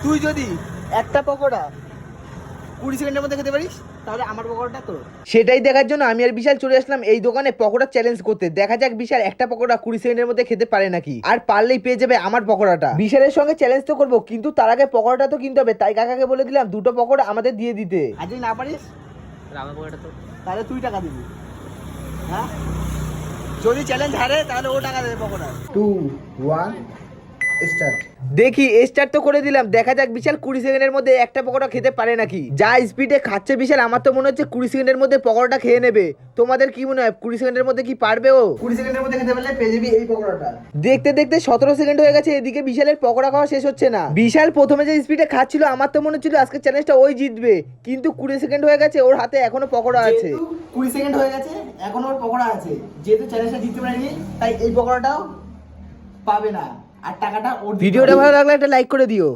তুই যদি একটা পকোড়া 20 সেকেন্ডের মধ্যে খেতে পারিস তাহলে আমার পকোড়াটা তোর। সেটাই দেখার জন্য আমি আর বিশাল চলে আসলাম এই দোকানে পকোড়া চ্যালেঞ্জ করতে। দেখা যাক বিশাল একটা পকোড়া 20 সেকেন্ডের মধ্যে খেতে পারে নাকি, আর পারলেই পেয়ে যাবে আমার পকোড়াটা। বিশালের সঙ্গে চ্যালেঞ্জ তো করবো, কিন্তু তার আগে পকোড়াটা তো কিনতে হবে। তাই কাকাকে বলে দিলাম দুটো পকোড়া আমাদের দিয়ে দিতে। আর যদি না পারিস আমার পকোড়াটা তো, তাহলে তুই টাকা দিবি। হ্যাঁ, যদি চ্যালেঞ্জ হারে তাহলে ও টাকা দেবে পকোড়া। 2 1 স্টার্ট। দেখি স্টার্ট তো করে দিলাম, দেখা যাক বিশাল 20 সেকেন্ডের মধ্যে একটা পকোড়া খেতে পারে নাকি। যা স্পিডে খাচ্ছে বিশাল, আমার তো মনে হচ্ছে 20 সেকেন্ডের মধ্যে পকোড়াটা খেয়ে নেবে। তোমাদের কি মনে হয় 20 সেকেন্ডের মধ্যে কি পারবে ও? 20 সেকেন্ডের মধ্যে খেতে পারলে পেয়ে যাবি এই পকোড়াটা। দেখতে দেখতে 17 সেকেন্ড হয়ে গেছে, এদিকে বিশালের পকোড়া খাওয়া শেষ হচ্ছে না। বিশাল প্রথমে যে স্পিডে খাচ্ছিল আমার তো মনে হচ্ছিল আজকে চ্যালেঞ্জটা ওই জিতবে, কিন্তু 20 সেকেন্ড হয়ে গেছে, ওর হাতে এখনো পকোড়া আছে। 20 সেকেন্ড হয়ে গেছে, এখনো ওর পকোড়া আছে। যেহেতু চ্যালেঞ্জটা জিততে পারেনি তাই এই পকোড়াটাও পাবে না, আর টাকাটা ওর। ভিডিওটা ভালো লাগলে একটা লাইক করে দিও।